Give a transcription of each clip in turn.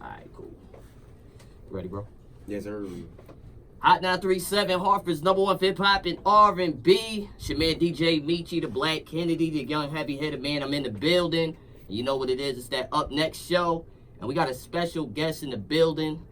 Alright, cool. Ready, bro? Yes, sir. Hot 937, Hartford's #1 hip hop and R&B. It's your man DJ Michi, the Black Kennedy, the young heavy-headed man. I'm in the building. You know what it is. It's that Up Next show. And we got a special guest in the building.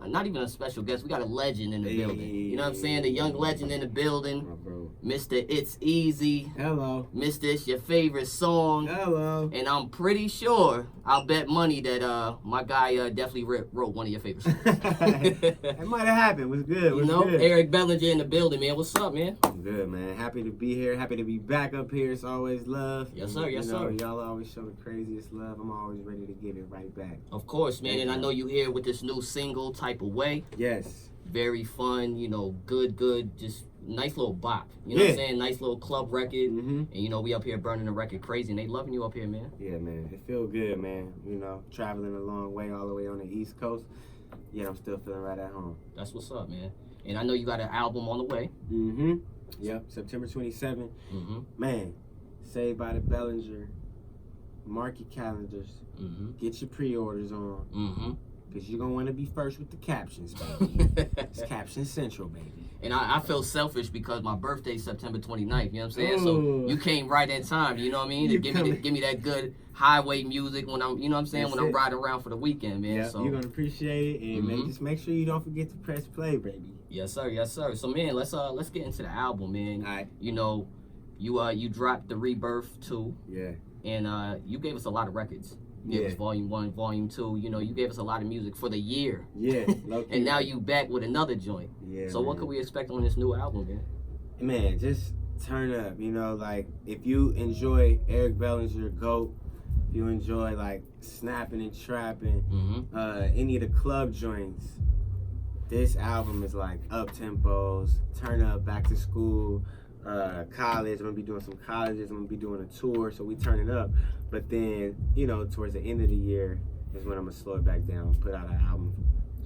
Not even a special guest. We got a legend in the building. You know what I'm saying? The young legend in the building. Mr. It's Easy. Hello. Mr. It's Your Favorite Song. Hello. And I'm pretty sure, I'll bet money that my guy definitely wrote one of your favorite songs. It might have happened. It was good. You know, good. Eric Bellinger in the building, man. What's up, man? I'm good, man. Happy to be here. Happy to be back up here. It's always love. Yes, sir. Yes, sir. Y'all always show the craziest love. I'm always ready to give it right back. Of course, man. And I know you here with this new single, Type of Way. Yes. Very fun, you know, good, just nice little bop. You know what I'm saying? Nice little club record. Mm-hmm. And, you know, we up here burning the record crazy, and they loving you up here, man. Yeah, man. It feel good, man. You know, traveling a long way all the way on the East Coast. Yeah, I'm still feeling right at home. That's what's up, man. And I know you got an album on the way. Mm-hmm. Yep, September 27th. Mm-hmm. Man, Saved by the Bellinger. Mark your calendars. Mm-hmm. Get your pre-orders on. Mm-hmm. Because you're going to want to be first with the captions, baby. It's Caption Central, baby. And I feel selfish because my birthday's September 29th, you know what I'm saying? Ooh. So you came right in time, you know what I mean? To give me that good highway music when I'm, you know what I'm saying, That's when I'm it. riding around for the weekend, man. Yeah, So you're going to appreciate it. And just make sure you don't forget to press play, baby. Yes, sir. Yes, sir. So, man, let's get into the album, man. All right. You know, you dropped the Rebirth 2. Yeah. And you gave us a lot of records. You gave Yeah. us Volume 1, Volume 2. You know, you gave us a lot of music for the year. Yeah. And now you back with another joint. Yeah. So what can we expect on this new album, man? Man, just turn up. You know, like, if you enjoy Eric Bellinger, GOAT, if you enjoy, like, snapping and trapping, any of the club joints, this album is, like, up-tempos, turn up, back to school, college. I'm going to be doing some colleges. I'm going to be doing a tour, so we turn it up. But then, you know, towards the end of the year is when I'm going to slow it back down, put out an album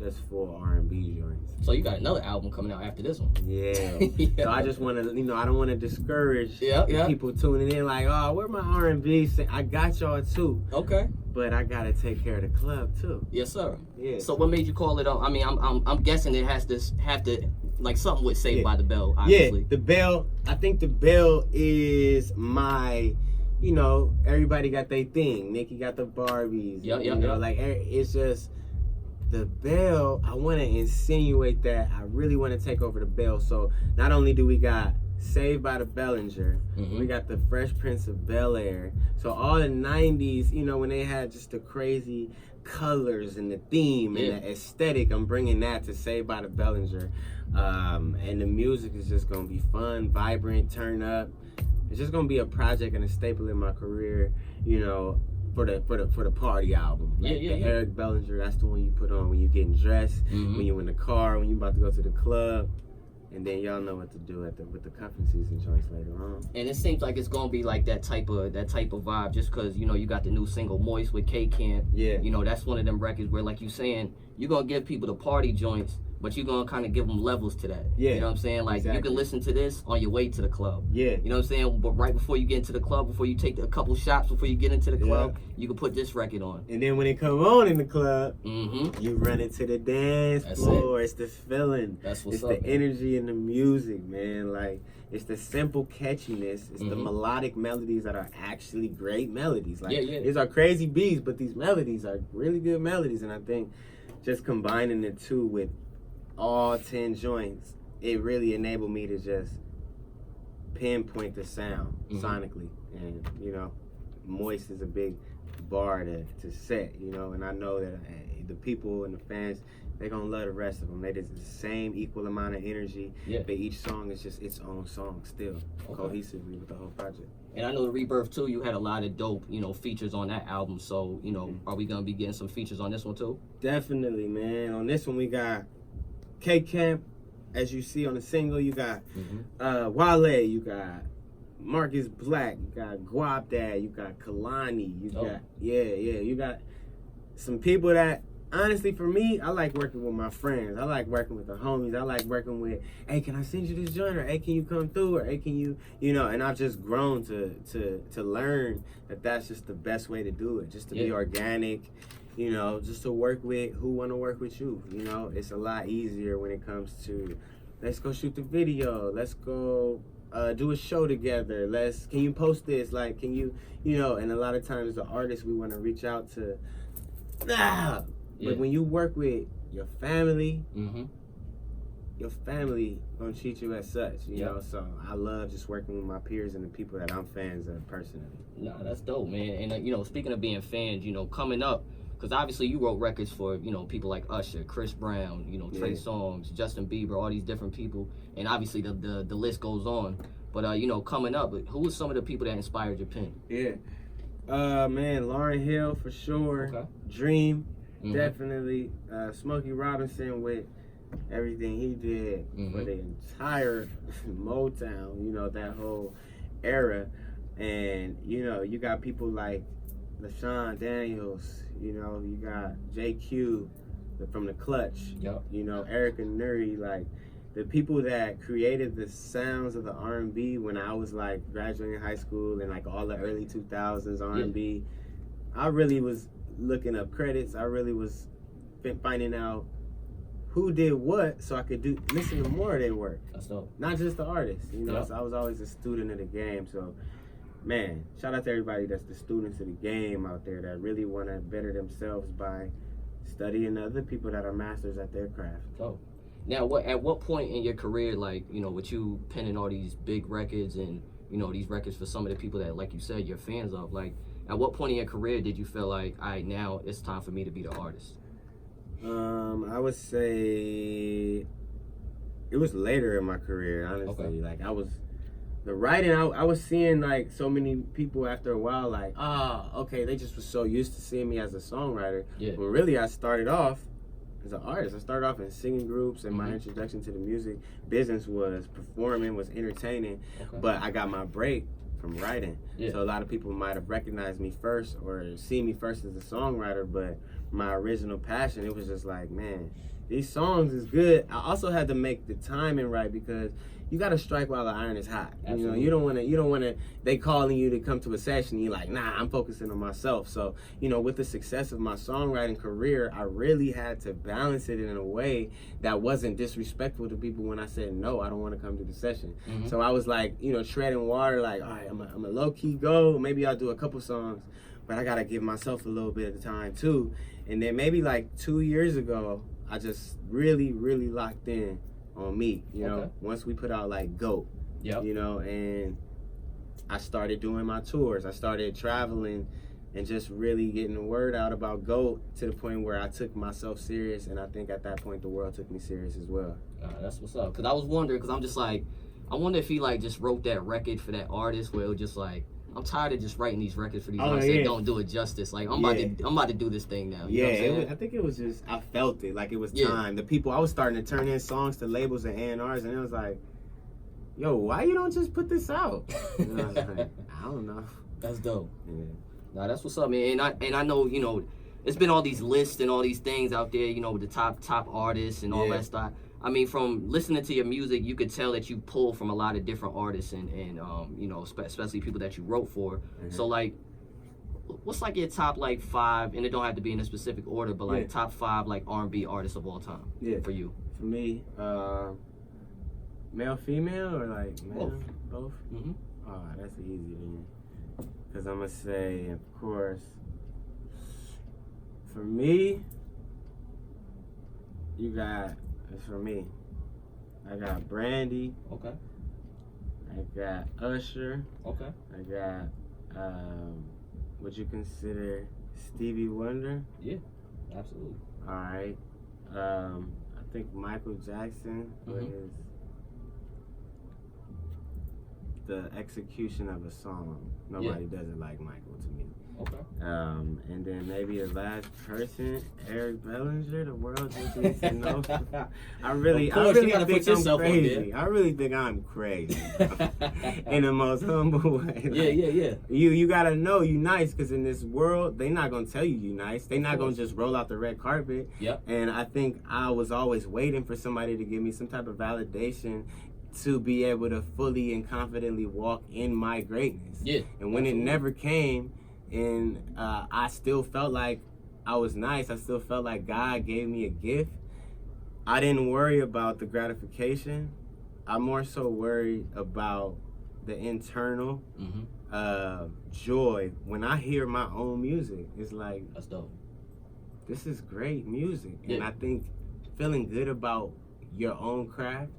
just for R&B joints. So you got another album coming out after this one. Yeah. Yeah. So I just want to, you know, I don't want to discourage Yeah. people tuning in like, oh, where my R&B? I got y'all too. Okay. But I got to take care of the club too. Yes, sir. Yeah. So what made you call it? I mean, I'm guessing it have to like something with Saved by the Bell, obviously. Yeah, the bell. I think the bell is my, you know, everybody got their thing. Nikki got the Barbies. Like it's just the bell. I want to insinuate that I really want to take over the bell. So not only do we got Saved by the Bellinger, we got the Fresh Prince of Bel-Air. So all the 90s, you know, when they had just the crazy colors and the theme and the aesthetic, I'm bringing that to Saved by the Bellinger. And the music is just gonna be fun, vibrant, turn up. It's just gonna be a project and a staple in my career, you know, for the party album. Like Eric Bellinger, that's the one you put on when you're getting dressed, when you're in the car, when you're about to go to the club. And then y'all know what to do with the cuffing season joints later on. And it seems like it's gonna be like that type of vibe, just because you know you got the new single Moist with K Camp. Yeah. You know that's one of them records where, like you saying, you're gonna give people the party joints, but you're gonna kind of give them levels to that. Yeah. You know what I'm saying? Like you can listen to this on your way to the club. Yeah. You know what I'm saying? But right before you get into the club, before you take a couple shots, before you get into the club, you can put this record on. And then when it come on in the club, you run into the dance floor. It's the feeling. That's what's it's up. It's the energy and the music, man. Like it's the simple catchiness. It's the melodic melodies that are actually great melodies. Like these are crazy beats, but these melodies are really good melodies. And I think just combining the two with all 10 joints, it really enabled me to just pinpoint the sound sonically. And, you know, Moist is a big bar to set, you know, and I know that the people and the fans, they're going to love the rest of them. They just the same equal amount of energy, but each song is just its own song still, cohesively with the whole project. And I know the Rebirth too, you had a lot of dope, you know, features on that album. So, you know, are we going to be getting some features on this one too? Definitely, man. On this one, we got K Camp, as you see on the single. You got Wale, you got Marcus Black, you got Guap Dad, you got Kalani, you got you got some people that honestly for me, I like working with my friends. I like working with the homies. I like working with, hey, can I send you this joint? Or hey, can you come through? Or hey, can you know? And I've just grown to learn that that's just the best way to do it. Just to be organic. you know, just to work with who want to work with you. You know, it's a lot easier when it comes to, let's go shoot the video, let's go do a show together, can you post this, like, can you, you know, and a lot of times the artists, we want to reach out to, but when you work with your family, your family gonna treat you as such, you know. So I love just working with my peers and the people that I'm fans of personally. Nah, that's dope, man. And you know, speaking of being fans, you know, coming up, because obviously you wrote records for, you know, people like Usher, Chris Brown, you know, Trey Songz, Justin Bieber, all these different people, and obviously the list goes on. But you know, coming up, who was some of the people that inspired your pen? Man, Lauryn Hill for sure. Dream, definitely. Smokey Robinson with everything he did for the entire Motown, you know, that whole era. And, you know, you got people like LaShawn Daniels, you know, you got JQ from the Clutch, you know, Erica Nuri, like the people that created the sounds of the R&B when I was like graduating high school and like all the early 2000s R&B. I really was looking up credits. I really was finding out who did what so I could listen to more of their work. That's dope. Not just the artists, you know. So I was always a student of the game. So, man, shout out to everybody that's the students of the game out there that really want to better themselves by studying other people that are masters at their craft. So, now, at what point in your career, like, you know, with you penning all these big records and, you know, these records for some of the people that, like you said, you're fans of, like, at what point in your career did you feel like, all right, now it's time for me to be the artist? I would say it was later in my career, honestly. Like, the writing, I was seeing, like, so many people after a while, like, they just were so used to seeing me as a songwriter. When really I started off as an artist. I started off in singing groups, and my introduction to the music business was performing, was entertaining, but I got my break from writing. So a lot of people might have recognized me first or seen me first as a songwriter, but my original passion, it was just like, man, these songs is good. I also had to make the timing right because you got to strike while the iron is hot. Absolutely. You know, you don't want to, they calling you to come to a session, you're like, nah, I'm focusing on myself. So, you know, with the success of my songwriting career, I really had to balance it in a way that wasn't disrespectful to people when I said, no, I don't want to come to the session. So I was like, you know, treading water, like, all right, I'm a low-key go. Maybe I'll do a couple songs, but I got to give myself a little bit of time too. And then maybe like 2 years ago, I just really, really locked in on me, you know, once we put out like GOAT, you know, and I started doing my tours. I started traveling and just really getting the word out about GOAT to the point where I took myself serious, and I think at that point the world took me serious as well. That's what's up. Because I was wondering, because I'm just like, I wonder if he like just wrote that record for that artist where it was just like, I'm tired of just writing these records for these artists that don't do it justice. Like, I'm about to do this thing now. You know what I'm saying? I think it was just, I felt it. Like, it was time. The people, I was starting to turn in songs to labels and A&Rs, and it was like, yo, why you don't just put this out? And I was like, I don't know. That's dope. Nah, that's what's up, man. And I know, you know, it's been all these lists and all these things out there, you know, with the top artists and all that stuff. I mean, from listening to your music, you could tell that you pull from a lot of different artists and you know, especially people that you wrote for. So, like, what's like your top like 5, and it don't have to be in a specific order, but like top 5 like R&B artists of all time for you? For me, male, female, or like male? Both? Oh, that's an easy one. Because I'm going to say, of course, for me, you got... For me, I got Brandy. I got Usher. I got would you consider Stevie Wonder? Yeah, absolutely. All right. I think Michael Jackson with the execution of a song. Nobody does it like Michael to me. And then maybe the last person, Eric Bellinger, the world just needs to know. I really think I'm crazy. I really think I'm crazy. In the most humble way. Like, you gotta know you nice, because in this world, they not gonna tell you nice. They not gonna just roll out the red carpet. And I think I was always waiting for somebody to give me some type of validation to be able to fully and confidently walk in my greatness. And when it never came, and I still felt like I was nice. I still felt like God gave me a gift. I didn't worry about the gratification. I more so worried about the internal joy. When I hear my own music, it's like, that's dope. This is great music. Yeah. And I think feeling good about your own craft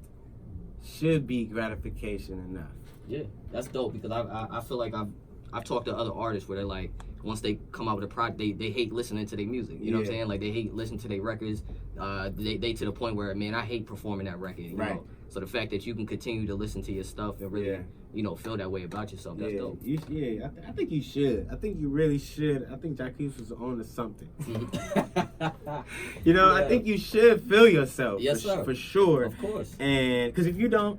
should be gratification enough. Yeah, that's dope, because I feel like I've talked to other artists where they're like, once they come out with a product, they hate listening to their music. You know what I'm saying? Like, they hate listening to their records. They to the point where, man, I hate performing that record. You know? So the fact that you can continue to listen to your stuff and really, feel that way about yourself, that's dope. I think you should. I think you really should. I think Jacquees was on to something. I think you should feel yourself. Yes, sir. For sure. Of course. And because if you don't,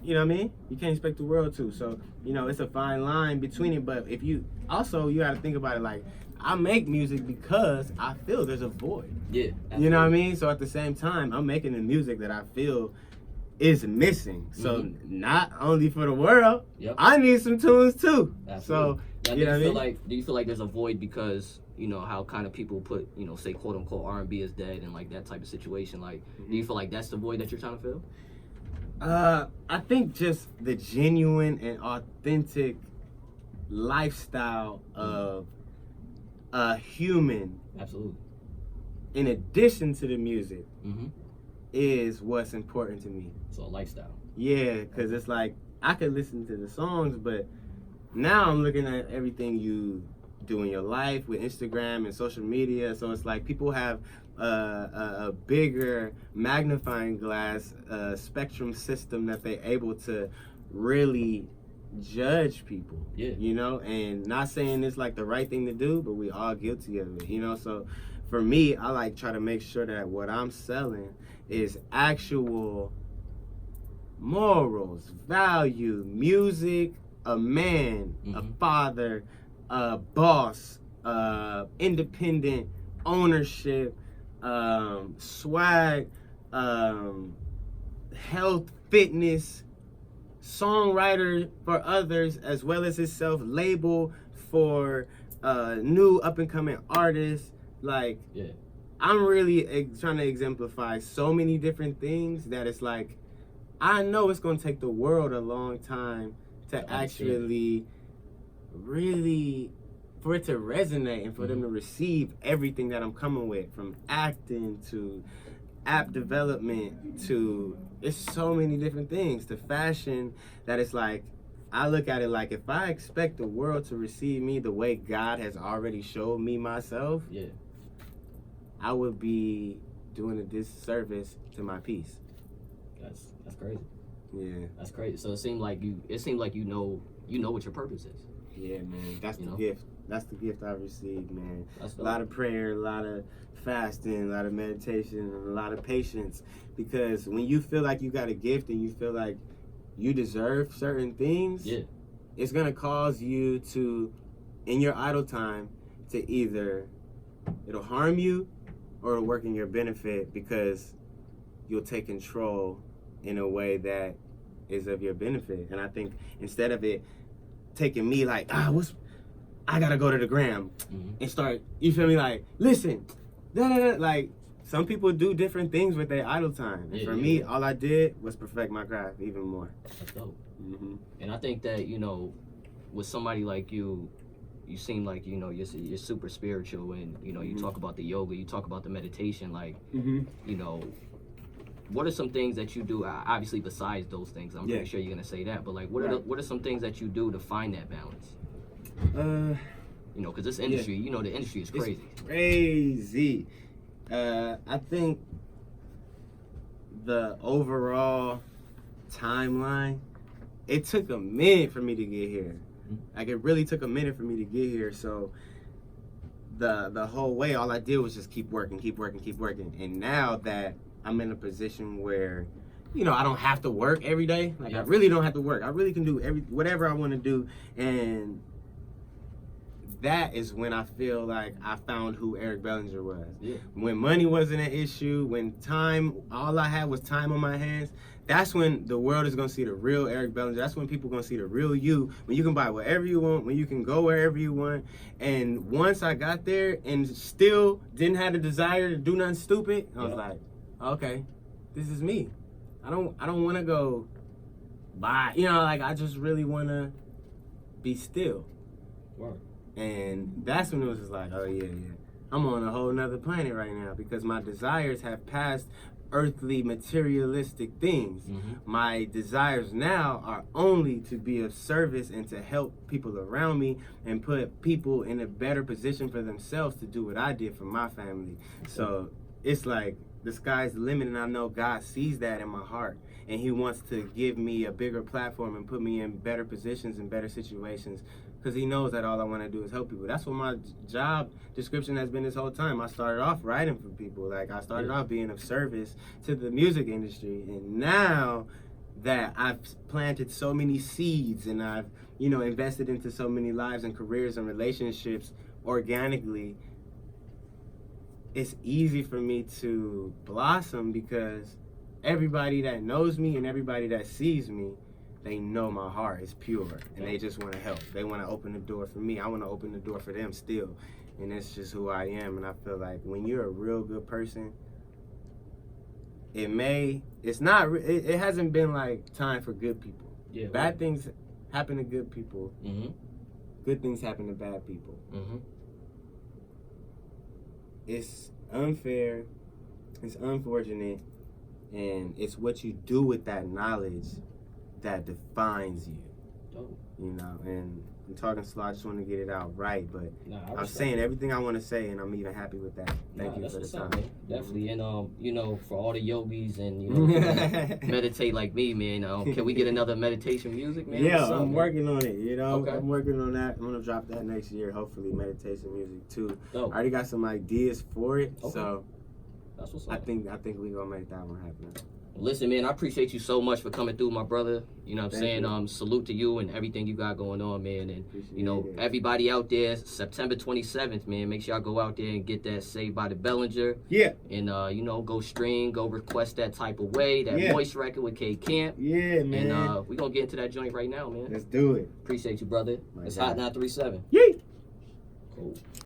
you know what I mean? You can't expect the world to. So, it's a fine line between it. But if you got to think about it like, I make music because I feel there's a void. Yeah. Absolutely. You know what I mean? So at the same time, I'm making the music that I feel is missing. So not only for the world, I need some tunes too. Absolutely. So, now, do you feel like there's a void because, how kind of people put, say quote unquote R&B is dead and like that type of situation? Like, do you feel like that's the void that you're trying to fill? I think just the genuine and authentic lifestyle of a human, absolutely, in addition to the music, is what's important to me. So a lifestyle. Yeah, because it's like, I could listen to the songs, but now I'm looking at everything you do in your life with Instagram and social media. So it's like people have a bigger magnifying glass spectrum system that they're able to really judge people. And not saying it's like the right thing to do, but we all guilty of it. So for me, I like try to make sure that what I'm selling is actual morals, value, music, a man, a father, a boss, independent ownership, swag, health, fitness, songwriter for others as well as himself, label for new up and coming artists. Like, I'm really trying to exemplify so many different things that it's like, I know it's going to take the world a long time to actually really, for it to resonate and for them to receive everything that I'm coming with, from acting to app development to, it's so many different things, to fashion, that it's like, I look at it like, if I expect the world to receive me the way God has already showed me myself, I would be doing a disservice to my peace. That's crazy. Yeah. That's crazy. So it seemed like you know what your purpose is. Yeah, man. That's the gift. That's the gift I received, man. That's a lot of prayer, a lot of fasting, a lot of meditation, and a lot of patience. Because when you feel like you got a gift and you feel like you deserve certain things, it's gonna cause you to, in your idle time, to either it'll harm you or it'll work in your benefit, because you'll take control in a way that is of your benefit. And I think instead of it taking me like, I gotta go to the gram and start, you feel me, like, listen, like, some people do different things with their idle time. And for me, all I did was perfect my craft even more. That's dope. And I think that, with somebody like you seem like, you're super spiritual, and, you talk about the yoga, you talk about the meditation, like, what are some things that you do, obviously besides those things? I'm pretty sure you're gonna say that, but like, what are some things that you do to find that balance? Because this industry, the industry is crazy. It's crazy. I think the overall timeline, it took a minute for me to get here. Like, it really took a minute for me to get here. So the whole way, all I did was just keep working. And now that I'm in a position where, I don't have to work every day. Like, I really don't have to work. I really can do whatever I want to do. And that is when I feel like I found who Eric Bellinger was. Yeah. When money wasn't an issue, when all I had was time on my hands, that's when the world is going to see the real Eric Bellinger. That's when people are going to see the real you, when you can buy whatever you want, when you can go wherever you want. And once I got there and still didn't have the desire to do nothing stupid, I was like, okay, this is me. I don't want to go buy, like I just really want to be still. Wow. And that's when it was just like, oh yeah, I'm on a whole nother planet right now because my desires have passed earthly materialistic things. My desires now are only to be of service and to help people around me and put people in a better position for themselves to do what I did for my family. So it's like the sky's the limit, and I know God sees that in my heart, and he wants to give me a bigger platform and put me in better positions and better situations, because he knows that all I want to do is help people. That's what my job description has been this whole time. I started off writing for people. Like, I started off being of service to the music industry. And now that I've planted so many seeds and I've, invested into so many lives and careers and relationships organically, it's easy for me to blossom because everybody that knows me and everybody that sees me, they know my heart is pure and they just want to help. They want to open the door for me. I want to open the door for them still. And that's just who I am. And I feel like when you're a real good person, it hasn't been like time for good people. Yeah, bad things happen to good people. Good things happen to bad people. It's unfair. It's unfortunate. And it's what you do with that knowledge that defines you. And I'm talking slow, I just want to get it out right, but I'm saying everything I want to say, and I'm even happy with that. Thank you for the time. Man. Definitely, and for all the yogis and meditate like me, man. Can we get another meditation music, man? Yeah, I'm working on it. Okay. I'm working on that. I'm gonna drop that next year, hopefully, meditation music too. Dope. I already got some ideas for it, so that's what's up. I think we gonna make that one happen. Listen, man, I appreciate you so much for coming through, my brother. You know what I'm saying? Salute to you and everything you got going on, man. And, everybody out there, September 27th, man, make sure y'all go out there and get that Saved by the Bellinger. Yeah. And, go stream, go request that Type of Way, that Moist record with K Camp. Yeah, man. And we're going to get into that joint right now, man. Let's do it. Appreciate you, brother. It's Hot 937. Yee. Cool.